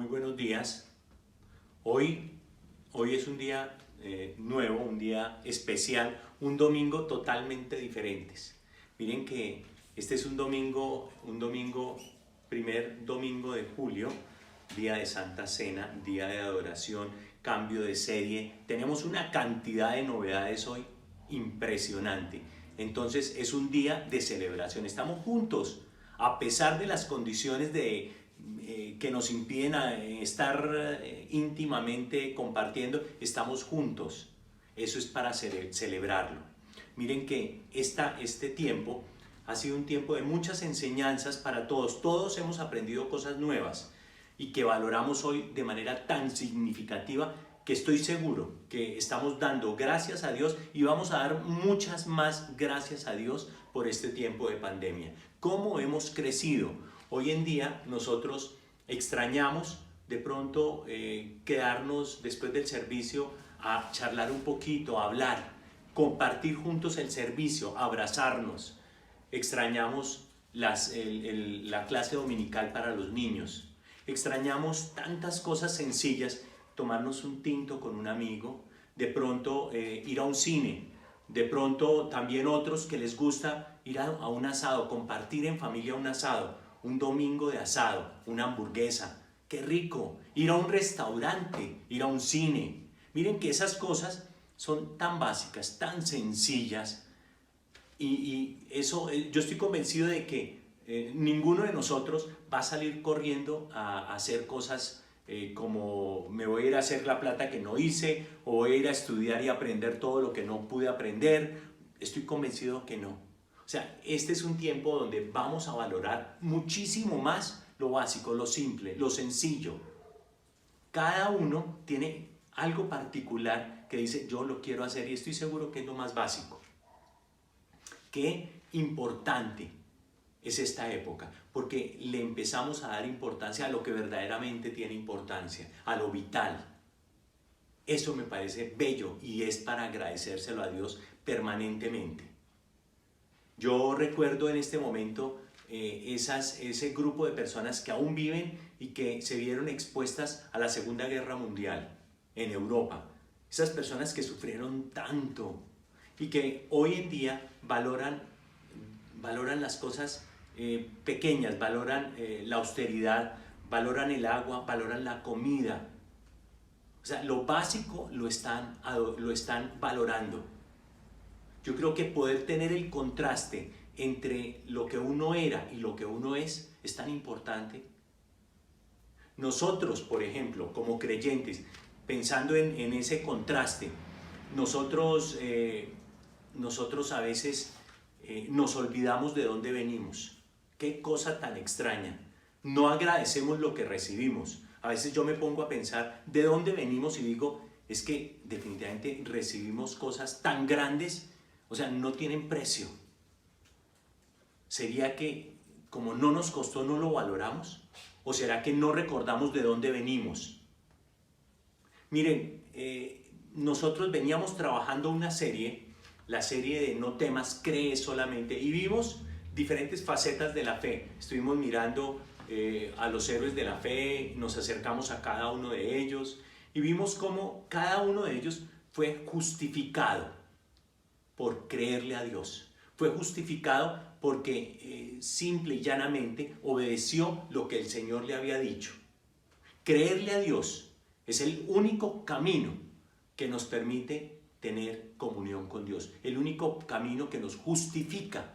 Muy buenos días. Hoy es un día nuevo, un día especial, un domingo totalmente diferentes. Miren que este es un domingo, primer domingo de julio, día de Santa Cena, día de adoración, cambio de serie. Tenemos una cantidad de novedades hoy impresionante. Entonces es un día de celebración. Estamos juntos, a pesar de las condiciones que nos impiden estar íntimamente compartiendo, estamos juntos. Eso es para celebrarlo. Miren que este tiempo ha sido un tiempo de muchas enseñanzas para todos. Todos hemos aprendido cosas nuevas y que valoramos hoy de manera tan significativa que estoy seguro que estamos dando gracias a Dios y vamos a dar muchas más gracias a Dios por este tiempo de pandemia. ¿Cómo hemos crecido? Hoy en día nosotros extrañamos de pronto quedarnos después del servicio a charlar un poquito, a hablar, compartir juntos el servicio, abrazarnos. Extrañamos la clase dominical para los niños. Extrañamos tantas cosas sencillas, tomarnos un tinto con un amigo, de pronto ir a un cine, de pronto también otros que les gusta ir a un asado, compartir en familia un asado, un domingo de asado, una hamburguesa, qué rico, ir a un restaurante, ir a un cine. Miren que esas cosas son tan básicas, tan sencillas y eso yo estoy convencido de que ninguno de nosotros va a salir corriendo a hacer cosas como me voy a ir a hacer la plata que no hice o voy a ir a estudiar y aprender todo lo que no pude aprender. Estoy convencido que no. O sea, este es un tiempo donde vamos a valorar muchísimo más lo básico, lo simple, lo sencillo. Cada uno tiene algo particular que dice yo lo quiero hacer y estoy seguro que es lo más básico. Qué importante es esta época, porque le empezamos a dar importancia a lo que verdaderamente tiene importancia, a lo vital. Eso me parece bello y es para agradecérselo a Dios permanentemente. Yo recuerdo en este momento ese grupo de personas que aún viven y que se vieron expuestas a la Segunda Guerra Mundial en Europa. Esas personas que sufrieron tanto y que hoy en día valoran las cosas pequeñas, valoran la austeridad, valoran el agua, valoran la comida. O sea, lo básico lo están valorando. Yo creo que poder tener el contraste entre lo que uno era y lo que uno es tan importante. Nosotros, por ejemplo, como creyentes, pensando en ese contraste, nosotros a veces nos olvidamos de dónde venimos. Qué cosa tan extraña. No agradecemos lo que recibimos. A veces yo me pongo a pensar de dónde venimos y digo, es que definitivamente recibimos cosas tan grandes, o sea, no tienen precio. ¿Sería que como no nos costó no lo valoramos? ¿O será que no recordamos de dónde venimos? Miren, nosotros veníamos trabajando una serie, la serie de No temas, cree solamente, y vimos diferentes facetas de la fe. Estuvimos mirando a los héroes de la fe, nos acercamos a cada uno de ellos y vimos cómo cada uno de ellos fue justificado por creerle a Dios. Fue justificado porque simple y llanamente obedeció lo que el Señor le había dicho. Creerle a Dios es el único camino que nos permite tener comunión con Dios, el único camino que nos justifica.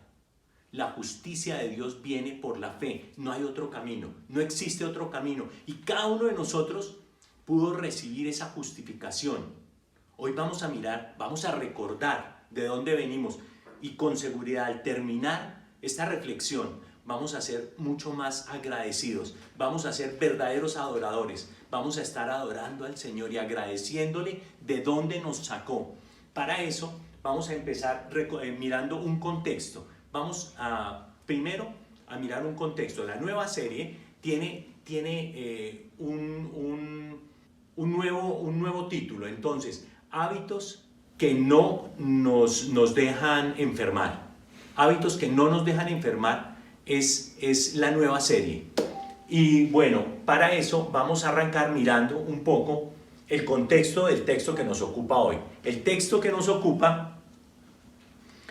La justicia de Dios viene por la fe, no hay otro camino, no existe otro camino. Y cada uno de nosotros pudo recibir esa justificación. Hoy vamos a mirar, vamos a recordar de dónde venimos y con seguridad al terminar esta reflexión vamos a ser mucho más agradecidos, vamos a ser verdaderos adoradores, vamos a estar adorando al Señor y agradeciéndole de dónde nos sacó. Para eso vamos a empezar mirando un contexto. Vamos primero a mirar un contexto. La nueva serie tiene un nuevo título. Entonces, hábitos que no nos dejan enfermar. Hábitos que no nos dejan enfermar es la nueva serie. Y bueno, para eso vamos a arrancar mirando un poco el contexto del texto que nos ocupa hoy. El texto que nos ocupa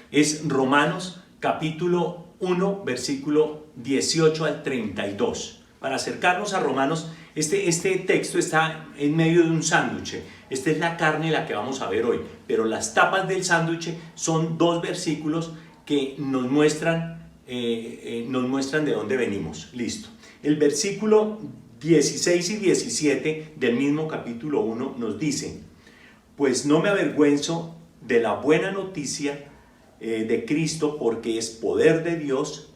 es Romanos capítulo 1, versículo 18 al 32. Para acercarnos a Romanos, este texto está en medio de un sándwich. Esta es la carne la que vamos a ver hoy, pero las tapas del sándwich son dos versículos que nos muestran de dónde venimos. Listo. El versículo 16 y 17 del mismo capítulo 1 nos dice: pues no me avergüenzo de la buena noticia de Cristo, porque es poder de Dios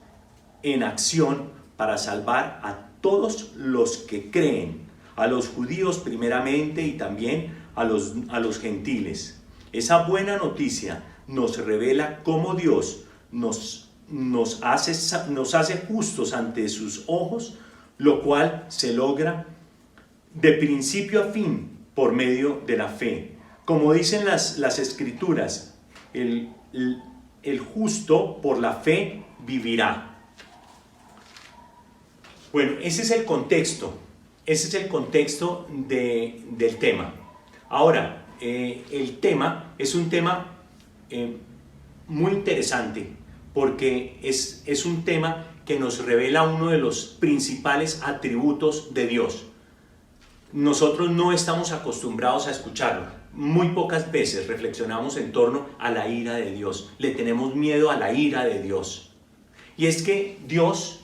en acción para salvar a todos los que creen, a los judíos primeramente y también a los gentiles. Esa buena noticia nos revela cómo Dios nos hace justos ante sus ojos, lo cual se logra de principio a fin por medio de la fe. Como dicen las escrituras, el justo por la fe vivirá. Bueno, ese es el contexto del tema. Ahora, el tema es un tema muy interesante, porque es un tema que nos revela uno de los principales atributos de Dios. Nosotros no estamos acostumbrados a escucharlo. Muy pocas veces reflexionamos en torno a la ira de Dios. Le tenemos miedo a la ira de Dios. Y es que Dios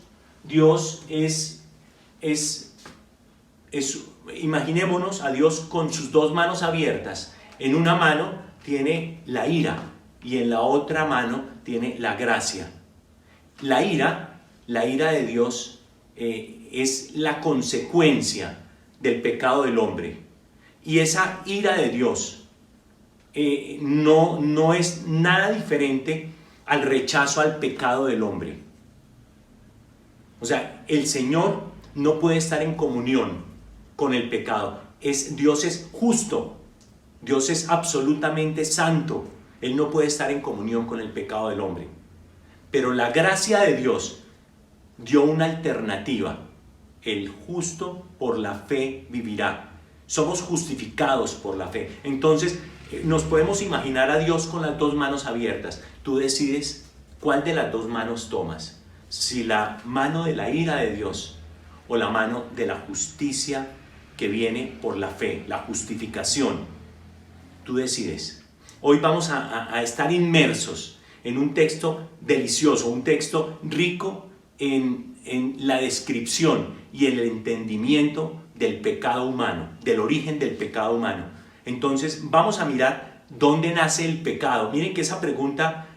imaginémonos a Dios con sus dos manos abiertas. En una mano tiene la ira y en la otra mano tiene la gracia. La ira de Dios es la consecuencia del pecado del hombre. Y esa ira de Dios no es nada diferente al rechazo al pecado del hombre. O sea, el Señor no puede estar en comunión con el pecado. Dios es justo, Dios es absolutamente santo. Él no puede estar en comunión con el pecado del hombre. Pero la gracia de Dios dio una alternativa. El justo por la fe vivirá. Somos justificados por la fe. Entonces, nos podemos imaginar a Dios con las dos manos abiertas. Tú decides cuál de las dos manos tomas. Si la mano de la ira de Dios o la mano de la justicia que viene por la fe, la justificación. Tú decides. Hoy vamos a estar inmersos en un texto delicioso, un texto rico en la descripción y el entendimiento del pecado humano, del origen del pecado humano. Entonces vamos a mirar dónde nace el pecado. Miren que esa pregunta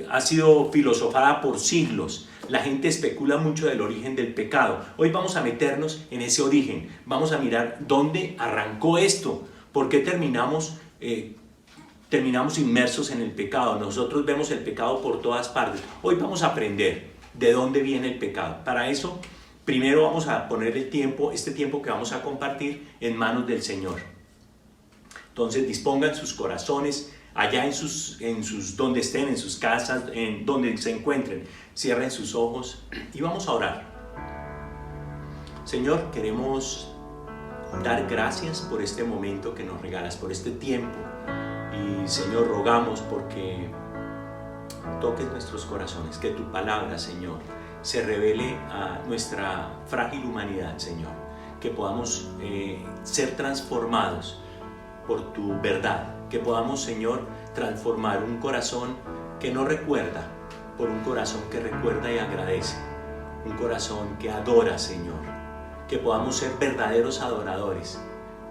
ha sido filosofada por siglos. La gente especula mucho del origen del pecado. Hoy vamos a meternos en ese origen. Vamos a mirar dónde arrancó esto. ¿Por qué terminamos inmersos en el pecado? Nosotros vemos el pecado por todas partes. Hoy vamos a aprender de dónde viene el pecado. Para eso, primero vamos a poner este tiempo que vamos a compartir en manos del Señor. Entonces dispongan sus corazones allá donde estén, en sus casas, en donde se encuentren. Cierren sus ojos y vamos a orar. Señor, queremos dar gracias por este momento que nos regalas, por este tiempo. Y Señor, rogamos porque toques nuestros corazones, que tu palabra, Señor, se revele a nuestra frágil humanidad, Señor, que podamos ser transformados por tu verdad, que podamos, Señor, transformar un corazón que no recuerda por un corazón que recuerda y agradece, un corazón que adora, Señor, que podamos ser verdaderos adoradores,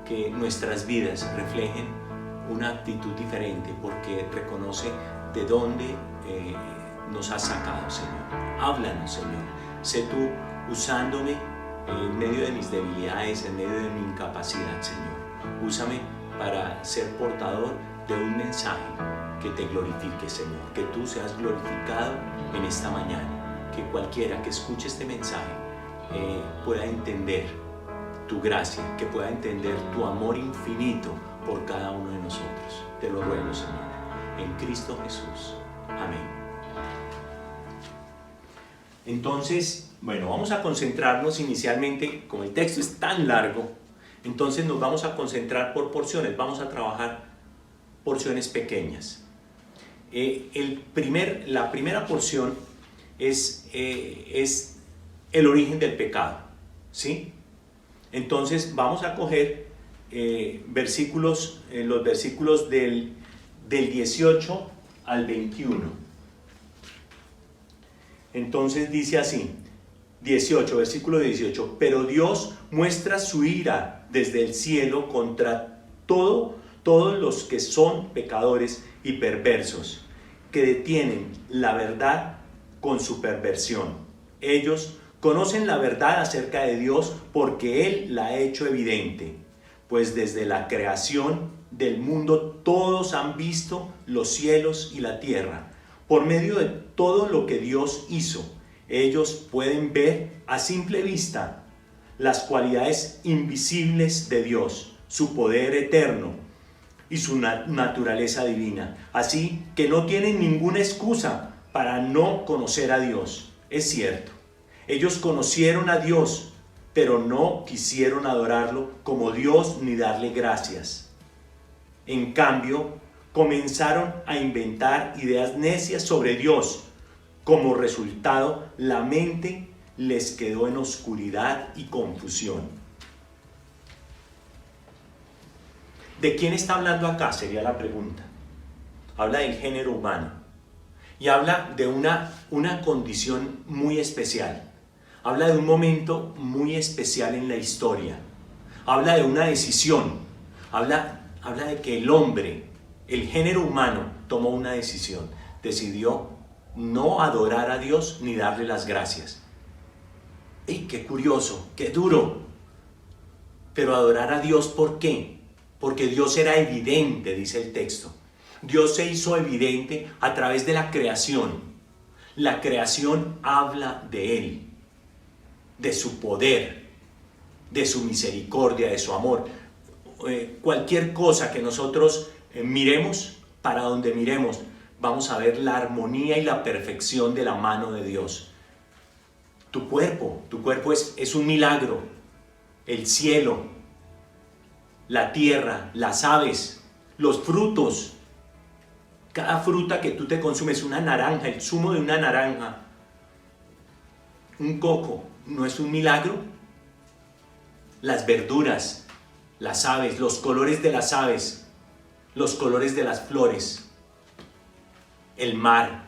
que nuestras vidas reflejen una actitud diferente porque reconoce de dónde nos has sacado, Señor. Háblanos, Señor. Sé tú usándome en medio de mis debilidades, en medio de mi incapacidad, Señor. Úsame para ser portador de un mensaje que te glorifique, Señor. Que tú seas glorificado en esta mañana. Que cualquiera que escuche este mensaje pueda entender tu gracia, que pueda entender tu amor infinito por cada uno de nosotros. Te lo ruego, Señor, en Cristo Jesús. Amén. Entonces, bueno, vamos a concentrarnos inicialmente, como el texto es tan largo, entonces nos vamos a concentrar por porciones, vamos a trabajar porciones pequeñas. La primera porción es el origen del pecado, ¿sí? Entonces vamos a coger los versículos del 18 al 21. Entonces dice así, 18, versículo 18, pero Dios muestra su ira desde el cielo contra todos los que son pecadores y perversos, que detienen la verdad con su perversión. Ellos conocen la verdad acerca de Dios porque Él la ha hecho evidente, pues desde la creación del mundo todos han visto los cielos y la tierra. Por medio de todo lo que Dios hizo, ellos pueden ver a simple vista las cualidades invisibles de Dios, su poder eterno y su naturaleza divina. Así que no tienen ninguna excusa para no conocer a Dios. Es cierto, ellos conocieron a Dios, pero no quisieron adorarlo como Dios ni darle gracias. En cambio, comenzaron a inventar ideas necias sobre Dios. Como resultado, la mente les quedó en oscuridad y confusión. ¿De quién está hablando acá? Sería la pregunta. Habla del género humano y habla de una condición muy especial. Habla de un momento muy especial en la historia. Habla de una decisión. Habla de que el hombre, el género humano, tomó una decisión. Decidió no adorar a Dios ni darle las gracias. ¡Ey, qué curioso, qué duro! Pero adorar a Dios, ¿por qué? Porque Dios era evidente, dice el texto. Dios se hizo evidente a través de la creación. La creación habla de Él, de su poder, de su misericordia, de su amor. Cualquier cosa que nosotros miremos, para donde miremos, vamos a ver la armonía y la perfección de la mano de Dios. Tu cuerpo es un milagro. El cielo, la tierra, las aves, los frutos. Cada fruta que tú te consumes, una naranja, el zumo de una naranja, un coco, ¿no es un milagro? Las verduras, las aves, los colores de las aves, los colores de las flores, el mar,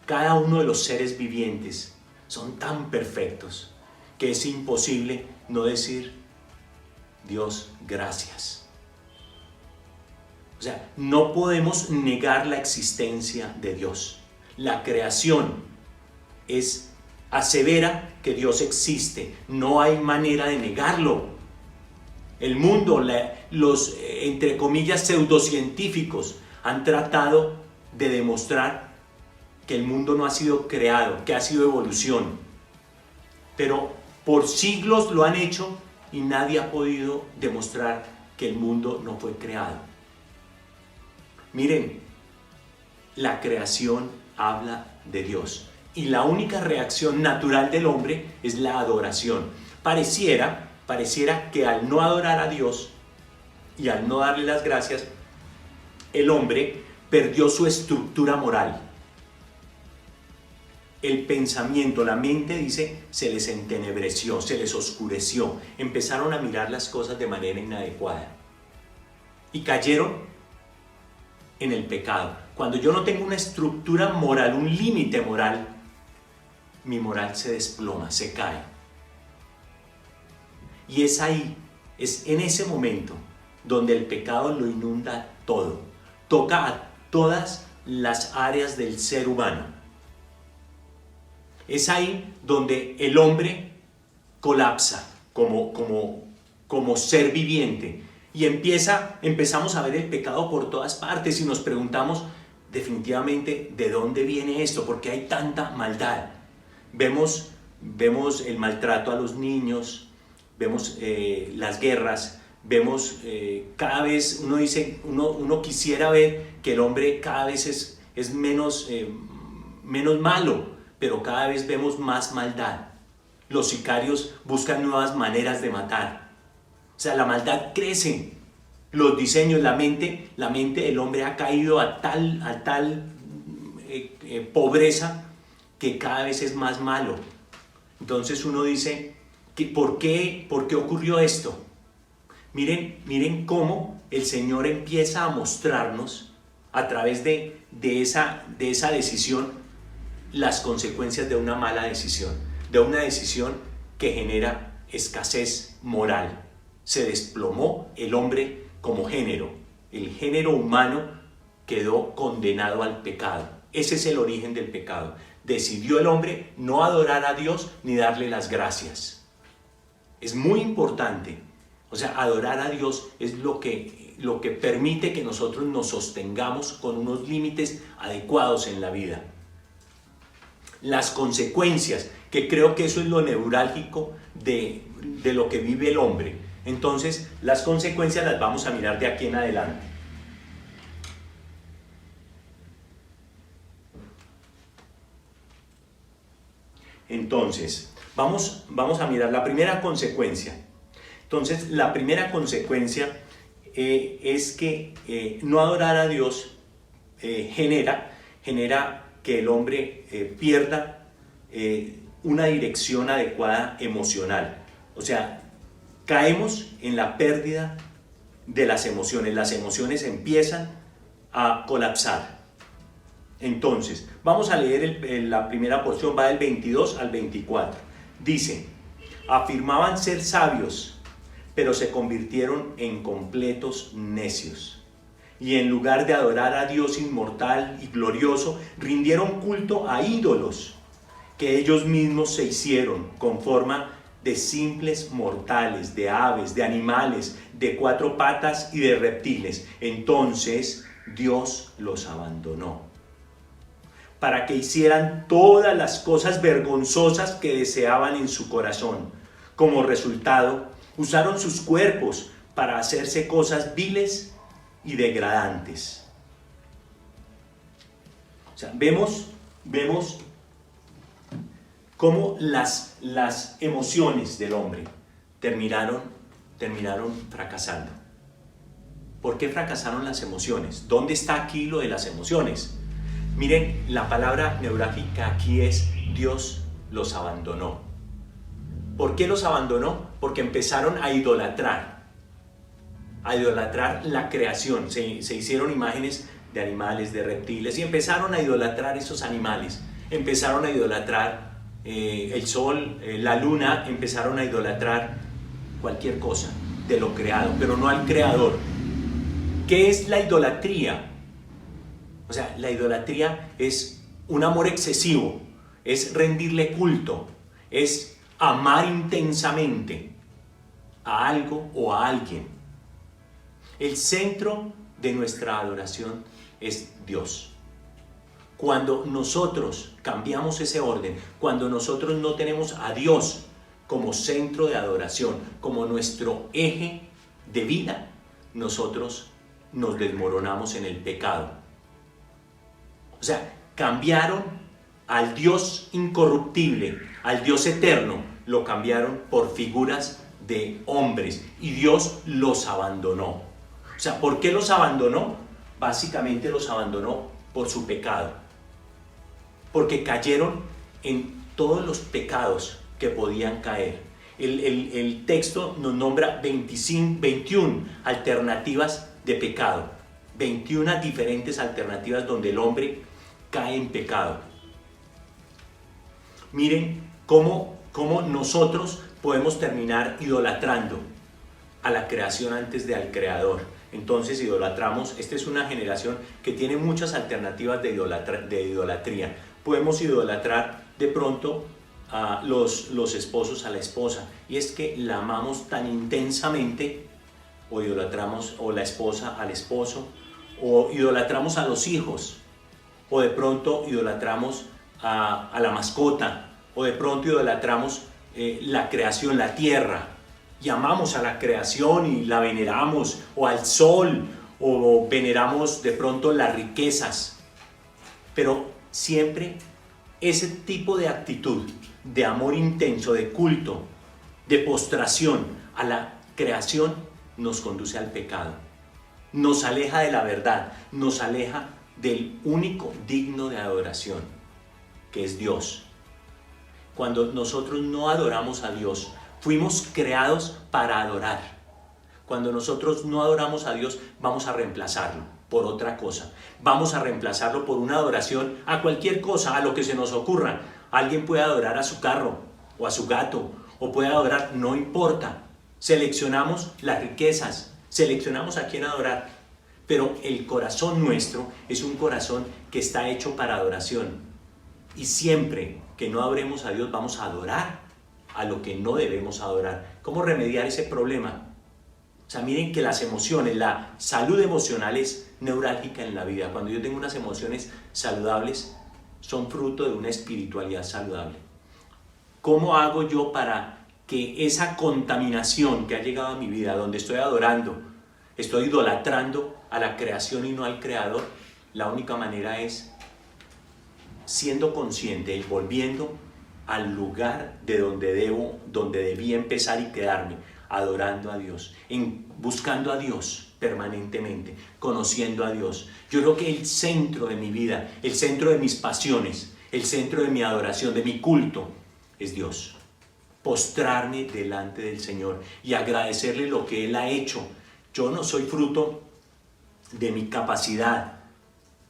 cada uno de los seres vivientes son tan perfectos que es imposible no decir, Dios, gracias. O sea, no podemos negar la existencia de Dios. La creación asevera que Dios existe. No hay manera de negarlo. El mundo, los, entre comillas, pseudocientíficos han tratado de demostrar que el mundo no ha sido creado, que ha sido evolución. Pero por siglos lo han hecho y nadie ha podido demostrar que el mundo no fue creado. Miren, la creación habla de Dios y la única reacción natural del hombre es la adoración. Pareciera que al no adorar a Dios y al no darle las gracias, el hombre perdió su estructura moral. El pensamiento, la mente, dice, se les entenebreció, se les oscureció. Empezaron a mirar las cosas de manera inadecuada y cayeron en el pecado. Cuando yo no tengo una estructura moral, un límite moral, mi moral se desploma, se cae. Y es ahí, es en ese momento donde el pecado lo inunda todo, toca a todas las áreas del ser humano. Es ahí donde el hombre colapsa como ser viviente y empezamos a ver el pecado por todas partes y nos preguntamos definitivamente de dónde viene esto, porque hay tanta maldad. Vemos el maltrato a los niños, vemos las guerras, vemos cada vez uno quisiera ver que el hombre cada vez es menos malo, pero cada vez vemos más maldad. Los sicarios buscan nuevas maneras de matar. O sea, la maldad crece. Los diseños, la mente del hombre ha caído a tal pobreza que cada vez es más malo. Entonces uno dice, ¿por qué ocurrió esto? Miren cómo el Señor empieza a mostrarnos a través de esa decisión las consecuencias de una mala decisión, de una decisión que genera escasez moral. Se desplomó el hombre como género. El género humano quedó condenado al pecado. Ese es el origen del pecado. Decidió el hombre no adorar a Dios ni darle las gracias. Es muy importante. O sea, adorar a Dios es lo que permite que nosotros nos sostengamos con unos límites adecuados en la vida. Las consecuencias, que creo que eso es lo neurálgico de lo que vive el hombre. Entonces, las consecuencias las vamos a mirar de aquí en adelante. Entonces, vamos a mirar la primera consecuencia. Entonces, la primera consecuencia es que no adorar a Dios genera que el hombre pierda una dirección adecuada emocional. O sea, caemos en la pérdida de las emociones empiezan a colapsar. Entonces, vamos a leer la primera porción, va del 22 al 24. Dice, afirmaban ser sabios, pero se convirtieron en completos necios. Y en lugar de adorar a Dios inmortal y glorioso, rindieron culto a ídolos que ellos mismos se hicieron con forma de simples mortales, de aves, de animales, de cuatro patas y de reptiles. Entonces Dios los abandonó para que hicieran todas las cosas vergonzosas que deseaban en su corazón. Como resultado, usaron sus cuerpos para hacerse cosas viles y degradantes. O sea, vemos cómo las emociones del hombre terminaron fracasando. ¿Por qué fracasaron las emociones? ¿Dónde está aquí lo de las emociones? Miren, la palabra neurálgica aquí es Dios los abandonó. ¿Por qué los abandonó? Porque empezaron a idolatrar la creación. Se hicieron imágenes de animales, de reptiles, y empezaron a idolatrar esos animales. Empezaron a idolatrar el sol, la luna, empezaron a idolatrar cualquier cosa de lo creado, pero no al creador. ¿Qué es la idolatría? O sea, la idolatría es un amor excesivo, es rendirle culto, es amar intensamente a algo o a alguien. El centro de nuestra adoración es Dios. Cuando nosotros cambiamos ese orden, cuando nosotros no tenemos a Dios como centro de adoración, como nuestro eje de vida, nosotros nos desmoronamos en el pecado. O sea, cambiaron al Dios incorruptible, al Dios eterno, lo cambiaron por figuras de hombres y Dios los abandonó. O sea, ¿por qué los abandonó? Básicamente los abandonó por su pecado. Porque cayeron en todos los pecados que podían caer. El texto nos nombra 21 alternativas de pecado. 21 diferentes alternativas donde el hombre cae en pecado. Miren cómo nosotros podemos terminar idolatrando a la creación antes de al creador. Entonces idolatramos. Esta es una generación que tiene muchas alternativas de idolatría. Podemos idolatrar de pronto a los esposos a la esposa, y es que la amamos tan intensamente, o idolatramos o la esposa al esposo, o idolatramos a los hijos, o de pronto idolatramos a la mascota, o de pronto idolatramos la creación, la tierra, y amamos a la creación y la veneramos, o al sol, o veneramos de pronto las riquezas, pero siempre ese tipo de actitud, de amor intenso, de culto, de postración a la creación, nos conduce al pecado. Nos aleja de la verdad, nos aleja del único digno de adoración, que es Dios. Cuando nosotros no adoramos a Dios, fuimos creados para adorar. Cuando nosotros no adoramos a Dios, vamos a reemplazarlo por otra cosa. Vamos a reemplazarlo por una adoración a cualquier cosa, a lo que se nos ocurra. Alguien puede adorar a su carro o a su gato, o puede adorar, no importa. Seleccionamos las riquezas, seleccionamos a quién adorar. Pero el corazón nuestro es un corazón que está hecho para adoración. Y siempre que no adoremos a Dios, vamos a adorar a lo que no debemos adorar. ¿Cómo remediar ese problema? O sea, miren que las emociones, la salud emocional es neurálgica en la vida. Cuando yo tengo unas emociones saludables, son fruto de una espiritualidad saludable. ¿Cómo hago yo para que esa contaminación que ha llegado a mi vida, donde estoy adorando, estoy idolatrando a la creación y no al creador? La única manera es siendo consciente y volviendo al lugar de donde debía empezar y quedarme, adorando a Dios, buscando a Dios permanentemente, conociendo a Dios. Yo creo que el centro de mi vida, el centro de mis pasiones, el centro de mi adoración, de mi culto, es Dios. Postrarme delante del Señor y agradecerle lo que Él ha hecho. Yo no soy fruto de mi capacidad,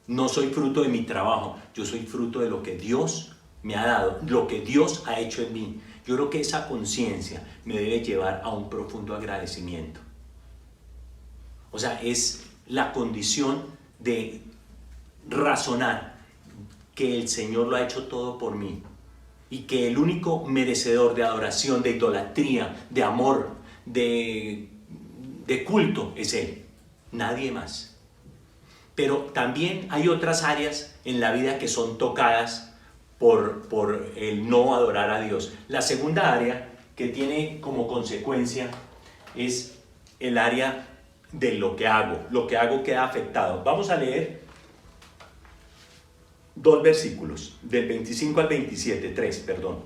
no soy fruto de mi trabajo, yo soy fruto de lo que Dios me ha dado, lo que Dios ha hecho en mí. Yo creo que esa conciencia me debe llevar a un profundo agradecimiento. O sea, es la condición de razonar que el Señor lo ha hecho todo por mí y que el único merecedor de adoración, de idolatría, de amor, de culto es Él, nadie más. Pero también hay otras áreas en la vida que son tocadas por el no adorar a Dios. La segunda área que tiene como consecuencia es el área de lo que hago. Lo que hago queda afectado. Vamos a leer 2 versículos, del 25 al 27, 3, perdón.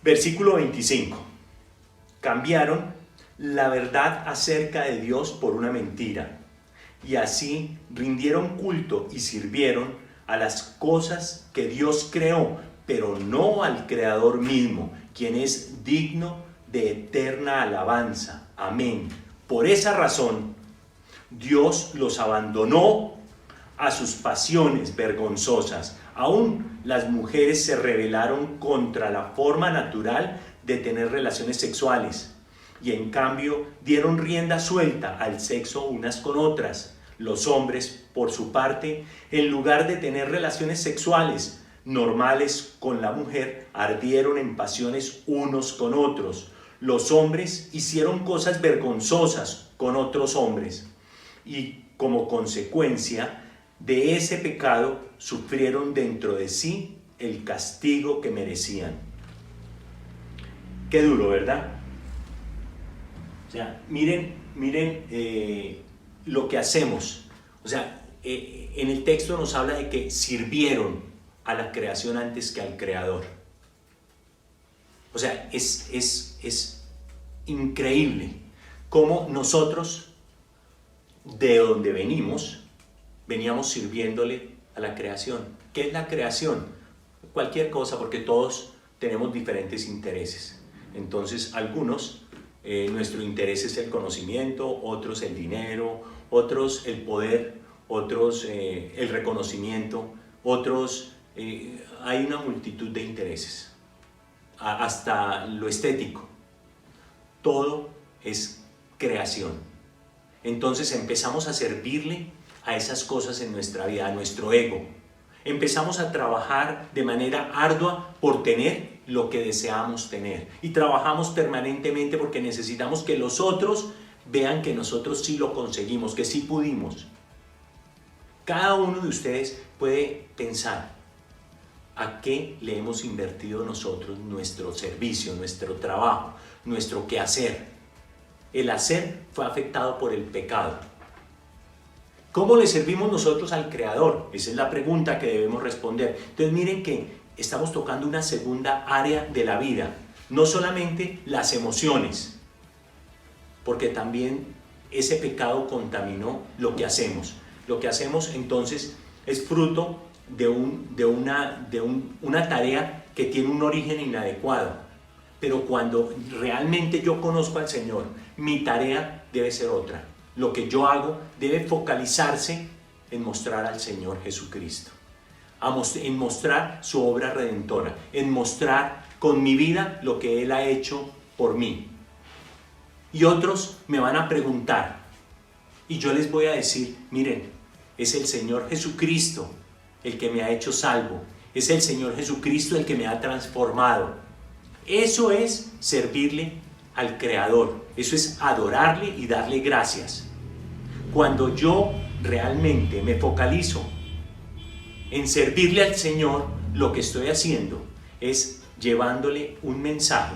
Versículo 25. Cambiaron la verdad acerca de Dios por una mentira, y así rindieron culto y sirvieron a las cosas que Dios creó, pero no al Creador mismo, quien es digno de eterna alabanza. Amén. Por esa razón, Dios los abandonó a sus pasiones vergonzosas. Aún las mujeres se rebelaron contra la forma natural de tener relaciones sexuales y en cambio dieron rienda suelta al sexo unas con otras. Los hombres, por su parte, en lugar de tener relaciones sexuales normales con la mujer, ardieron en pasiones unos con otros. Los hombres hicieron cosas vergonzosas con otros hombres y como consecuencia de ese pecado sufrieron dentro de sí el castigo que merecían. Qué duro, ¿verdad? O sea, miren lo que hacemos. O sea, en el texto nos habla de que sirvieron a la creación antes que al Creador. O sea, es increíble cómo nosotros, de donde veníamos sirviéndole a la creación. ¿Qué es la creación? Cualquier cosa, porque todos tenemos diferentes intereses. Entonces, algunos, nuestro interés es el conocimiento, otros el dinero, otros el poder, otros el reconocimiento, otros, hay una multitud de intereses, hasta lo estético. Todo es creación. Entonces empezamos a servirle a esas cosas en nuestra vida, a nuestro ego. Empezamos a trabajar de manera ardua por tener lo que deseamos tener. Y trabajamos permanentemente porque necesitamos que los otros vean que nosotros sí lo conseguimos, que sí pudimos. Cada uno de ustedes puede pensar a qué le hemos invertido nosotros nuestro servicio, nuestro trabajo, nuestro quehacer. El hacer fue afectado por el pecado. ¿Cómo le servimos nosotros al Creador? Esa es la pregunta que debemos responder. Entonces miren que estamos tocando una segunda área de la vida, no solamente las emociones, porque también ese pecado contaminó lo que hacemos. Lo que hacemos entonces es fruto de una tarea que tiene un origen inadecuado. Pero cuando realmente yo conozco al Señor, mi tarea debe ser otra. Lo que yo hago debe focalizarse en mostrar al Señor Jesucristo, en mostrar su obra redentora, en mostrar con mi vida lo que Él ha hecho por mí. Y otros me van a preguntar, y yo les voy a decir, miren, es el Señor Jesucristo el que me ha hecho salvo, es el Señor Jesucristo el que me ha transformado. Eso es servirle al Creador, eso es adorarle y darle gracias. Cuando yo realmente me focalizo en servirle al Señor, lo que estoy haciendo es llevándole un mensaje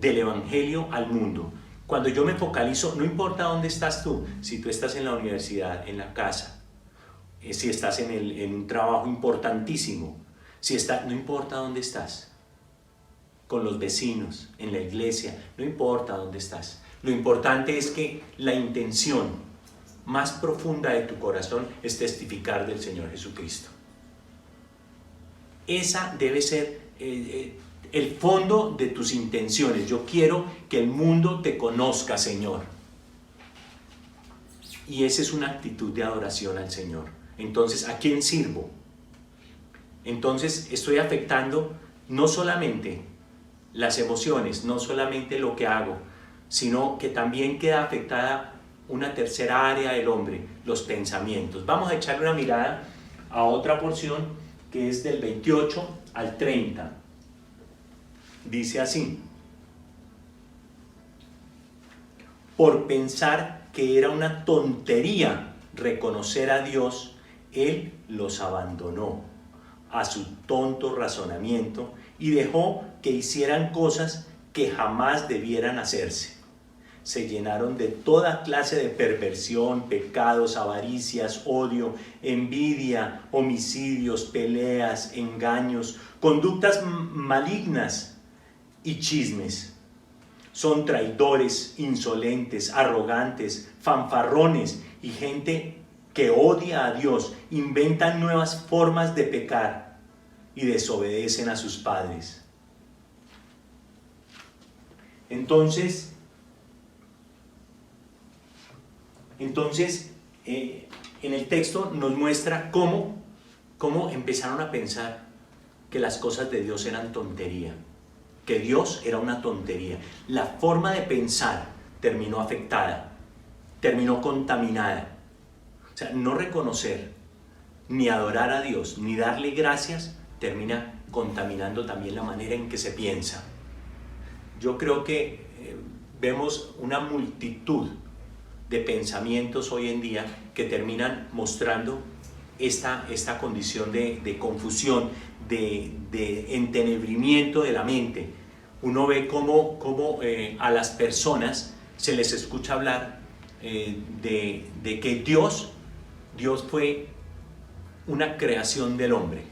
del Evangelio al mundo. Cuando yo me focalizo, no importa dónde estás tú, si tú estás en la universidad, en la casa, si estás en un trabajo importantísimo, no importa dónde estás, con los vecinos, en la iglesia, no importa dónde estás. Lo importante es que la intención más profunda de tu corazón es testificar del Señor Jesucristo. Esa debe ser el fondo de tus intenciones. Yo quiero que el mundo te conozca, Señor. Y esa es una actitud de adoración al Señor. Entonces, ¿a quién sirvo? Entonces, estoy afectando no solamente las emociones, no solamente lo que hago, sino que también queda afectada una tercera área del hombre, los pensamientos. Vamos a echarle una mirada a otra porción que es del 28 al 30. Dice así: por pensar que era una tontería reconocer a Dios, Él los abandonó a su tonto razonamiento y dejó que hicieran cosas que jamás debieran hacerse. Se llenaron de toda clase de perversión, pecados, avaricias, odio, envidia, homicidios, peleas, engaños, conductas malignas y chismes. Son traidores, insolentes, arrogantes, fanfarrones y gente que odia a Dios, inventan nuevas formas de pecar y desobedecen a sus padres. Entonces, en el texto nos muestra cómo empezaron a pensar que las cosas de Dios eran tontería, que Dios era una tontería. La forma de pensar terminó afectada, terminó contaminada. O sea, no reconocer, ni adorar a Dios, ni darle gracias, termina contaminando también la manera en que se piensa. Yo creo que vemos una multitud de pensamientos hoy en día que terminan mostrando esta condición de confusión, de entenebrimiento de la mente. Uno ve cómo a las personas se les escucha hablar de que Dios fue una creación del hombre,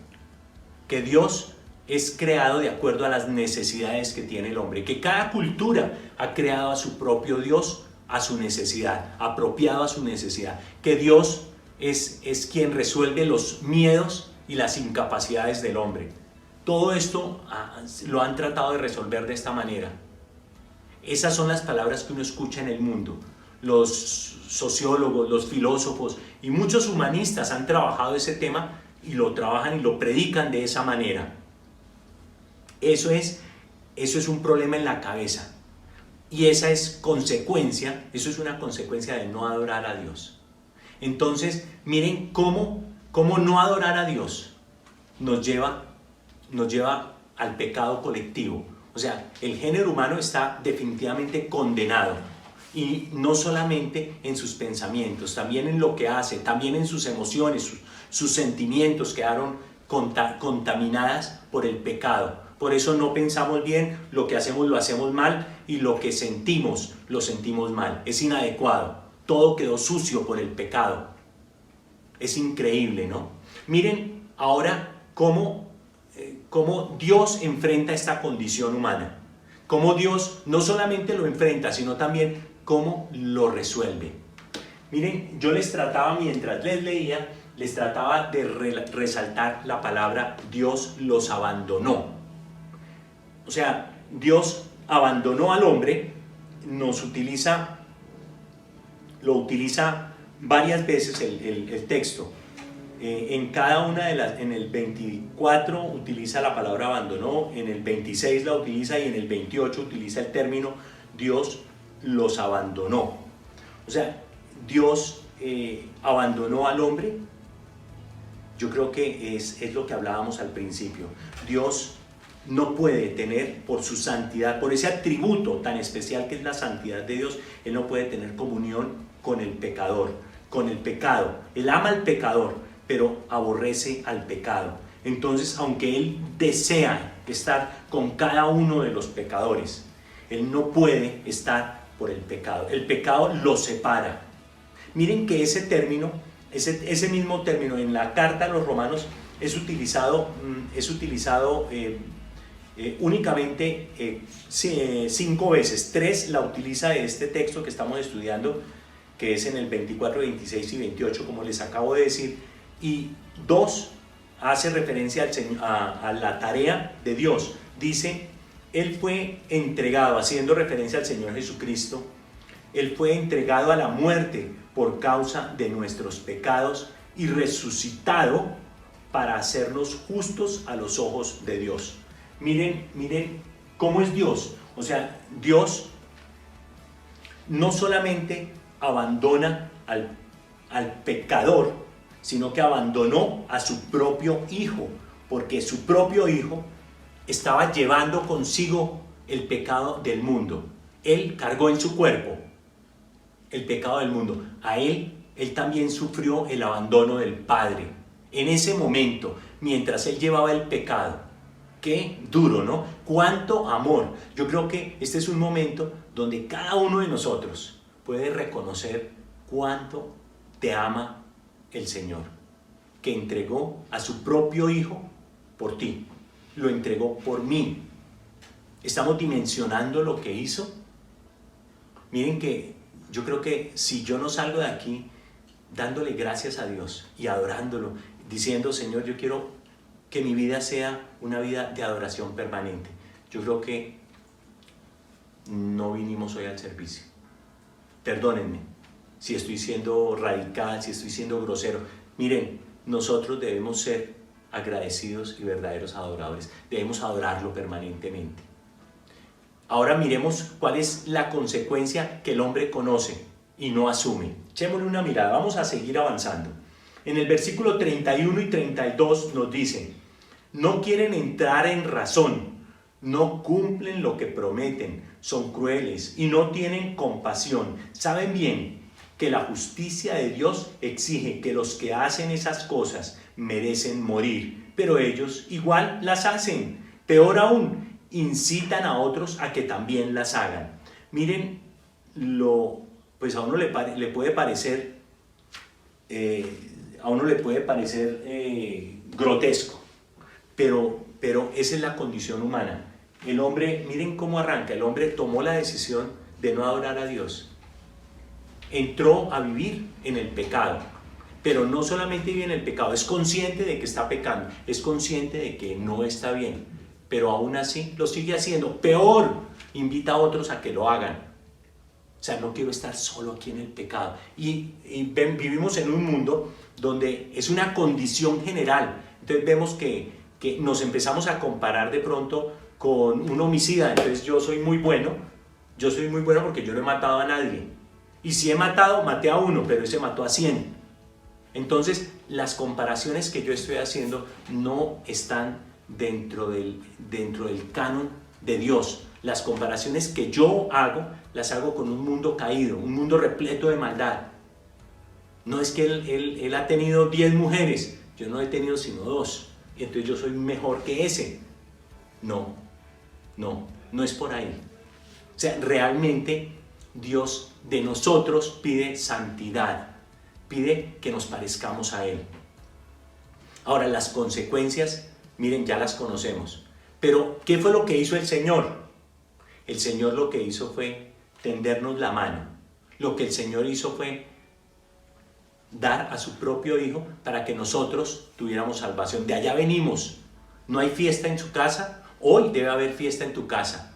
que Dios es creado de acuerdo a las necesidades que tiene el hombre, que cada cultura ha creado a su propio Dios a su necesidad, apropiado a su necesidad, que Dios es quien resuelve los miedos y las incapacidades del hombre. Todo esto lo han tratado de resolver de esta manera. Esas son las palabras que uno escucha en el mundo. Los sociólogos, los filósofos y muchos humanistas han trabajado ese tema y lo trabajan y lo predican de esa manera. Eso es un problema en la cabeza. Y esa es una consecuencia de no adorar a Dios. Entonces, miren cómo no adorar a Dios nos lleva al pecado colectivo. O sea, el género humano está definitivamente condenado. Y no solamente en sus pensamientos, también en lo que hace, también en sus emociones, sus sentimientos quedaron contaminadas por el pecado. Por eso no pensamos bien, lo que hacemos lo hacemos mal y lo que sentimos lo sentimos mal. Es inadecuado, todo quedó sucio por el pecado. Es increíble, ¿no? Miren ahora cómo Dios enfrenta esta condición humana. Cómo Dios no solamente lo enfrenta, sino también cómo lo resuelve. Miren, yo les trataba, mientras les leía, les trataba de resaltar la palabra Dios los abandonó. O sea, Dios abandonó al hombre, lo utiliza varias veces el texto. En cada una de las, en el 24 utiliza la palabra abandonó, en el 26 la utiliza y en el 28 utiliza el término Dios los abandonó. O sea, Dios abandonó al hombre. Yo creo que es lo que hablábamos al principio. Dios no puede tener, por su santidad, por ese atributo tan especial que es la santidad de Dios, Él no puede tener comunión con el pecador, con el pecado. Él ama al pecador, pero aborrece al pecado. Entonces, aunque Él desea estar con cada uno de los pecadores, Él no puede estar por el pecado. El pecado lo separa. Miren que ese término, ese mismo término en la carta a los romanos es utilizado únicamente 5 veces. 3 la utiliza de este texto que estamos estudiando, que es en el 24, 26 y 28, como les acabo de decir, y 2 hace referencia a la tarea de Dios. Dice, Él fue entregado, haciendo referencia al Señor Jesucristo, Él fue entregado a la muerte por causa de nuestros pecados y resucitado para hacernos justos a los ojos de Dios. Miren cómo es Dios. O sea, Dios no solamente abandona al pecador, sino que abandonó a su propio Hijo, porque su propio Hijo estaba llevando consigo el pecado del mundo. Él cargó en su cuerpo el pecado del mundo. Él también sufrió el abandono del Padre. En ese momento, mientras Él llevaba el pecado. Qué duro, ¿no? Cuánto amor. Yo creo que este es un momento donde cada uno de nosotros puede reconocer cuánto te ama el Señor, que entregó a su propio Hijo por ti. Lo entregó por mí. ¿Estamos dimensionando lo que hizo? Miren que yo creo que si yo no salgo de aquí dándole gracias a Dios y adorándolo, diciendo, Señor, yo quiero que mi vida sea una vida de adoración permanente, yo creo que no vinimos hoy al servicio. Perdónenme si estoy siendo radical, si estoy siendo grosero. Miren, nosotros debemos ser agradecidos y verdaderos adoradores. Debemos adorarlo permanentemente. Ahora miremos cuál es la consecuencia que el hombre conoce y no asume. Echémosle una mirada, vamos a seguir avanzando. En el versículo 31 y 32 nos dicen, no quieren entrar en razón, no cumplen lo que prometen, son crueles y no tienen compasión. Saben bien que la justicia de Dios exige que los que hacen esas cosas merecen morir, pero ellos igual las hacen. Peor aún, incitan a otros a que también las hagan. Miren, pues a uno le puede parecer grotesco, pero esa es la condición humana. El hombre, miren cómo arranca, el hombre tomó la decisión de no adorar a Dios. Entró a vivir en el pecado, pero no solamente vive en el pecado, es consciente de que está pecando, es consciente de que no está bien, pero aún así lo sigue haciendo. Peor, invita a otros a que lo hagan. O sea, no quiero estar solo aquí en el pecado. Y vivimos en un mundo donde es una condición general. Entonces vemos que nos empezamos a comparar de pronto con un homicida. Entonces yo soy muy bueno porque yo no he matado a nadie. Y si maté a uno, pero ese mató a 100. Entonces las comparaciones que yo estoy haciendo no están dentro del canon de Dios. Las comparaciones que yo hago, las hago con un mundo caído, un mundo repleto de maldad. No es que él ha tenido 10 mujeres, yo no he tenido sino 2, y entonces yo soy mejor que ese. No es por ahí. O sea, realmente Dios de nosotros pide santidad, pide que nos parezcamos a Él. Ahora, las consecuencias, miren, ya las conocemos. Pero, ¿qué fue lo que hizo el Señor? El Señor lo que hizo fue tendernos la mano. Lo que el Señor hizo fue dar a su propio Hijo para que nosotros tuviéramos salvación. De allá venimos. No hay fiesta en su casa. Hoy debe haber fiesta en tu casa.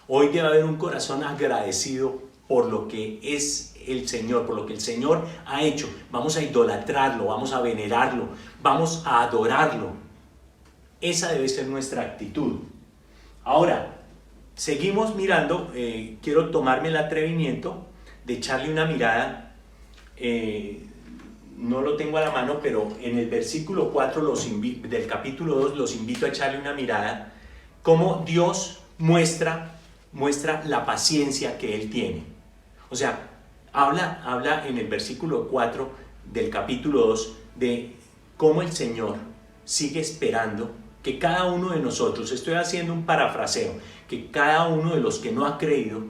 Hoy debe haber un corazón agradecido por lo que es el Señor, por lo que el Señor ha hecho. Vamos a idolatrarlo, vamos a venerarlo, vamos a adorarlo. Esa debe ser nuestra actitud. Ahora, seguimos mirando. Quiero tomarme el atrevimiento de echarle una mirada. No lo tengo a la mano, pero en el versículo 4 del capítulo 2 los invito a echarle una mirada. Cómo Dios muestra la paciencia que Él tiene. O sea, habla en el versículo 4 del capítulo 2 de cómo el Señor sigue esperando que cada uno de nosotros, estoy haciendo un parafraseo, que cada uno de los que no ha creído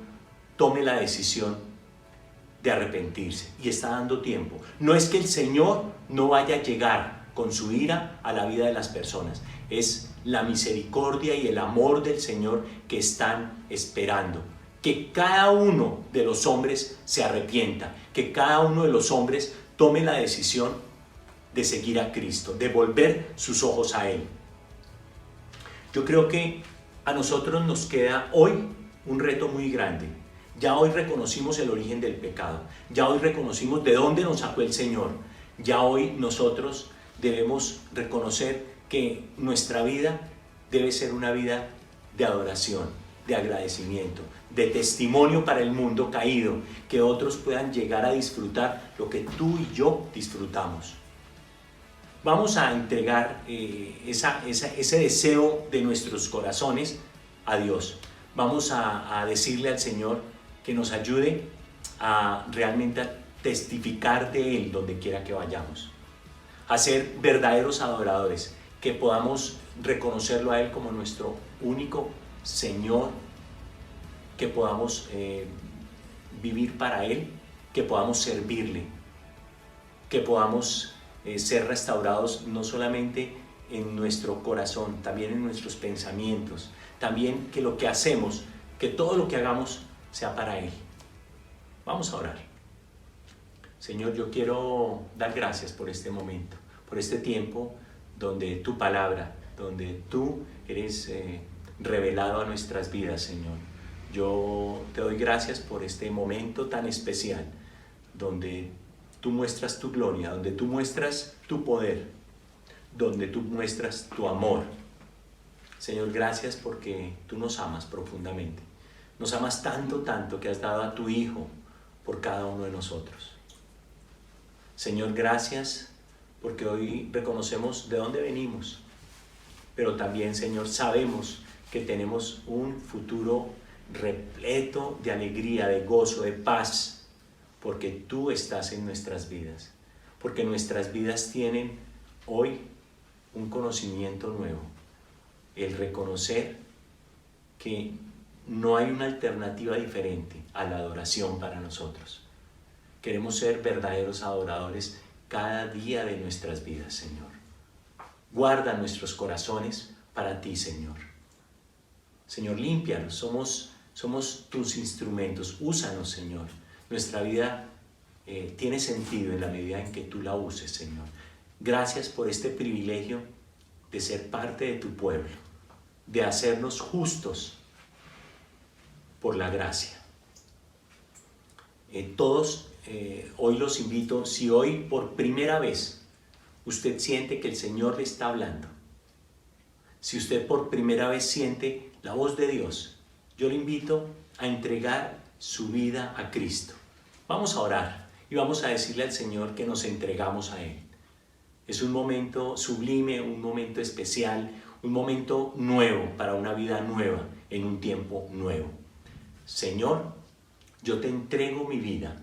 tome la decisión de arrepentirse, y está dando tiempo. No es que el Señor no vaya a llegar con su ira a la vida de las personas, es la misericordia y el amor del Señor que están esperando. Que cada uno de los hombres se arrepienta, que cada uno de los hombres tome la decisión de seguir a Cristo, de volver sus ojos a Él. Yo creo que a nosotros nos queda hoy un reto muy grande. Ya hoy reconocimos el origen del pecado, ya hoy reconocimos de dónde nos sacó el Señor, ya hoy nosotros debemos reconocer que nuestra vida debe ser una vida de adoración, de agradecimiento, de testimonio para el mundo caído, que otros puedan llegar a disfrutar lo que tú y yo disfrutamos. Vamos a entregar ese deseo de nuestros corazones a Dios. Vamos a decirle al Señor que nos ayude a realmente testificar de Él donde quiera que vayamos, a ser verdaderos adoradores, que podamos reconocerlo a Él como nuestro único Señor, que podamos vivir para Él, que podamos servirle, que podamos ser restaurados no solamente en nuestro corazón, también en nuestros pensamientos, también que lo que hacemos, que todo lo que hagamos sea para Él. Vamos a orar. Señor, yo quiero dar gracias por este momento, por este tiempo donde tu palabra, donde tú eres revelado a nuestras vidas, Señor. Yo te doy gracias por este momento tan especial, donde tú muestras tu gloria, donde tú muestras tu poder, donde tú muestras tu amor. Señor, gracias porque tú nos amas profundamente. Nos amas tanto, tanto que has dado a tu Hijo por cada uno de nosotros. Señor, gracias porque hoy reconocemos de dónde venimos, pero también, Señor, sabemos que tenemos un futuro repleto de alegría, de gozo, de paz, porque tú estás en nuestras vidas, porque nuestras vidas tienen hoy un conocimiento nuevo, el reconocer que no hay una alternativa diferente a la adoración para nosotros. Queremos ser verdaderos adoradores cada día de nuestras vidas, Señor. Guarda nuestros corazones para ti, Señor. Señor, límpialos, somos tus instrumentos, úsanos, Señor. Nuestra vida tiene sentido en la medida en que tú la uses, Señor. Gracias por este privilegio de ser parte de tu pueblo, de hacernos justos por la gracia. Todos hoy los invito, si hoy por primera vez usted siente que el Señor le está hablando, si usted por primera vez siente la voz de Dios, yo le invito a entregar su vida a Cristo. Vamos a orar y vamos a decirle al Señor que nos entregamos a Él. Es un momento sublime, un momento especial, un momento nuevo para una vida nueva en un tiempo nuevo. Señor, yo te entrego mi vida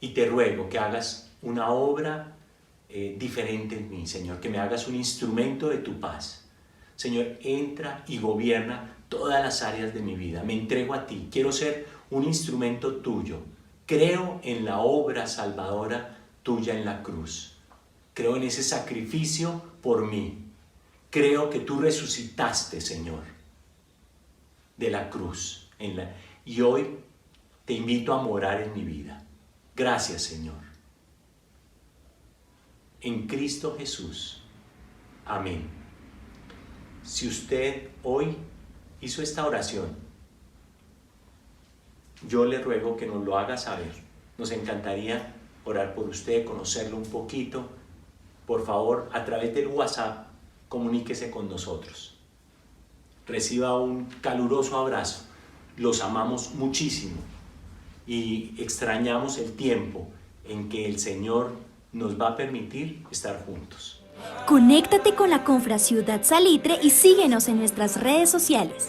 y te ruego que hagas una obra diferente en mí, Señor, que me hagas un instrumento de tu paz. Señor, entra y gobierna todas las áreas de mi vida. Me entrego a ti, quiero ser un instrumento tuyo Creo en la obra salvadora tuya en la cruz. Creo en ese sacrificio por mí. Creo que tú resucitaste, Señor, de la cruz. Y hoy te invito a morar en mi vida. Gracias, Señor. En Cristo Jesús. Amén. Si usted hoy hizo esta oración, yo le ruego que nos lo haga saber. Nos encantaría orar por usted, conocerlo un poquito. Por favor, a través del WhatsApp, comuníquese con nosotros. Reciba un caluroso abrazo. Los amamos muchísimo y extrañamos el tiempo en que el Señor nos va a permitir estar juntos. Conéctate con la Confraciudad Salitre y síguenos en nuestras redes sociales.